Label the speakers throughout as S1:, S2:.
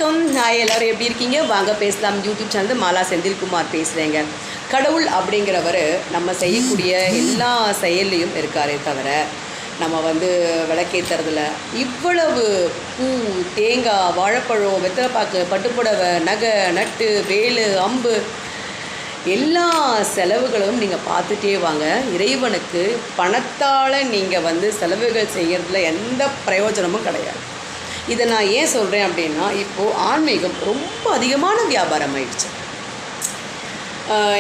S1: வணக்கம். ஹாய், எல்லோரும் எப்படி இருக்கீங்க? வாங்க பேசலாம். யூடியூப் சேனல் மாலா செந்தில்குமார் பேசுகிறேங்க. கடவுள் அப்படிங்கிறவர் நம்ம செய்யக்கூடிய எல்லா செயல்லையும் இருக்காரே தவிர நம்ம விளக்கேற்றுறதில்ல இவ்வளவு பூ, தேங்காய், வாழைப்பழம், வெத்தலைப்பாக்கு, பட்டுப்புடவை, நகை, நட்டு, வேலு, அம்பு எல்லா செலவுகளும் நீங்கள் பார்த்துட்டே வாங்க. இறைவனுக்கு பணத்தால் நீங்கள் செலவுகள் செய்கிறதுல எந்த பிரயோஜனமும் கிடையாது. இதை நான் ஏன் சொல்கிறேன் அப்படின்னா, இப்போது ஆன்மீகம் ரொம்ப அதிகமான வியாபாரம் ஆயிடுச்சு.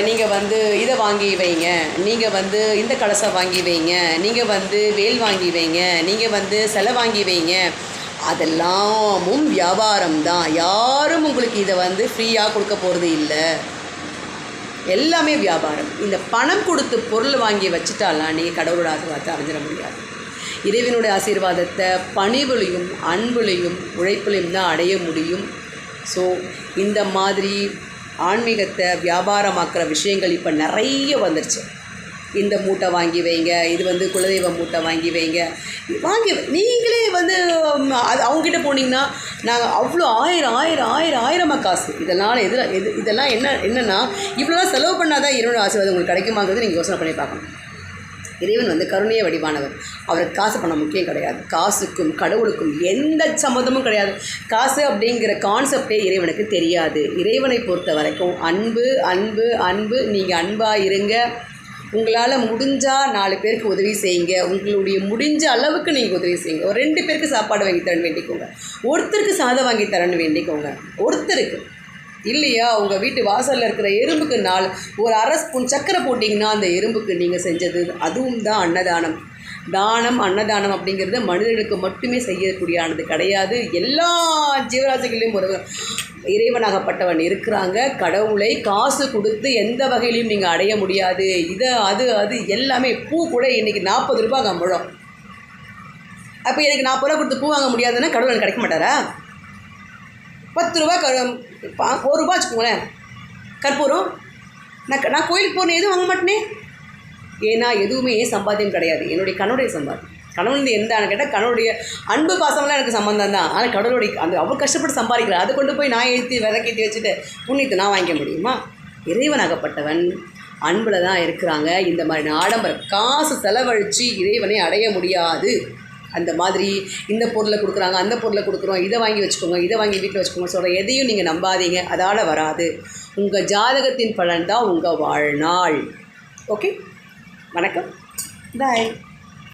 S1: நீங்கள் இதை வாங்கி வைங்க, நீங்கள் இந்த கலசம் வாங்கி வைங்க, நீங்கள் வேல் வாங்கி வைங்க, நீங்கள் சிலை வாங்கி வைங்க, அதெல்லாமும் வியாபாரம் தான். யாரும் உங்களுக்கு இதை ஃப்ரீயாக கொடுக்க போகிறது இல்லை. எல்லாமே வியாபாரம். இந்த பணம் கொடுத்து பொருள் வாங்கி வச்சுட்டாலாம் நீங்கள் கடவுளோட ஆசீர்வாதத்தை அடைஞ்சிட முடியாது. இறைவனுடைய ஆசீர்வாதத்தை பணிவுலையும் அன்புலையும் உழைப்புலையும் தான் அடைய முடியும். ஸோ இந்த மாதிரி ஆன்மீகத்தை வியாபாரமாக்குற விஷயங்கள் இப்போ நிறைய வந்துருச்சு. இந்த மூட்டை வாங்கி வைங்க, இது குலதெய்வ மூட்டை வாங்கி வைங்க, வாங்கி நீங்களே அது அவங்ககிட்ட போனீங்கன்னா நாங்கள் அவ்வளோ ஆயிரமாக காசு. இதெல்லாம் என்னென்னா இவ்வளோதான் செலவு பண்ணாதான் இறைவனோட ஆசீர்வாதம் உங்களுக்கு கிடைக்குமாங்கிறது நீங்கள் யோசனை பண்ணி பார்க்கணும். இறைவன் கருணைய வடிவானவர். அவருக்கு காசு பணம் முக்கியம் கிடையாது. காசுக்கும் கடவுளுக்கும் எந்த சம்மந்தமும் கிடையாது. காசு அப்படிங்கிற கான்செப்டே இறைவனுக்கு தெரியாது. இறைவனை பொறுத்த வரைக்கும் அன்பு அன்பு அன்பு. நீங்கள் அன்பாக இருங்க. உங்களால் முடிஞ்சால் 4 பேருக்கு உதவி செய்யுங்க. உங்களுடைய முடிஞ்ச அளவுக்கு நீங்கள் உதவி செய்யுங்க. ஒரு 2 பேருக்கு சாப்பாடு வாங்கி தரன்னு வேண்டிக்கோங்க. ஒருத்தருக்கு சாதம் வாங்கி தரன்னு வேண்டிக்கோங்க. ஒருத்தருக்கு இல்லையா, உங்கள் வீட்டு வாசலில் இருக்கிற எறும்புக்கு 1 அரை ஸ்பூன் சக்கரை போட்டிங்கன்னா அந்த எறும்புக்கு நீங்கள் செஞ்சது, அதுவும் தான் அன்னதானம். அன்னதானம் அப்படிங்கிறது மனிதர்களுக்கு மட்டுமே செய்யக்கூடியானது கிடையாது. எல்லா ஜீவராசிகளையும் ஒரு இறைவனாகப்பட்டவன் இருக்கிறாங்க. கடவுளை காசு கொடுத்து எந்த வகையிலையும் நீங்கள் அடைய முடியாது. அது எல்லாமே. பூ கூட இன்றைக்கி 40 ரூபா கம்பளம். அப்போ எனக்கு 40 ரூபா கொடுத்து பூ வாங்க முடியாதுன்னா கடவுள் எனக்கு கிடைக்க மாட்டாரா? 10 ரூபா 1 ரூபா வச்சுக்கோங்களேன். கற்பூரம் நான் கோயிலுக்கு போனேன், எதுவும் வாங்க மாட்டேனே. ஏன்னா எதுவுமே சம்பாத்தியம் கிடையாது. என்னுடைய கணவனுடைய சம்பாத்தியம். கணவன் எந்தான்னு கேட்டால் கணவனுடைய அன்பு பாசமெல்லாம் எனக்கு சம்மந்தம் தான். ஆனால் கடவுளுடைய அவ்வளோ கஷ்டப்பட்டு சம்பாதிக்கிறார். அதை கொண்டு போய் நான் விளக்கேற்றி வச்சுட்டு புண்ணியத்தை நான் வாங்கிக்க முடியுமா? இறைவனாகப்பட்டவன் அன்பில் தான் இருக்கிறாங்க. இந்த மாதிரி ஆடம்பர காசு செலவழித்து இறைவனை அடைய முடியாது. அந்த மாதிரி இந்த பொருளை கொடுக்குறாங்க, அந்த பொருளை கொடுக்குறோம், இதை வாங்கி வச்சுக்கோங்க, இதை வாங்கி வீட்டில் வச்சுக்கோங்க சொல்கிற எதையும் நீங்கள் நம்பாதீங்க. அதால் வராது. உங்கள் ஜாதகத்தின் பலன் தான் உங்கள் வாழ்நாள். ஓகே, வணக்கம், பாய்.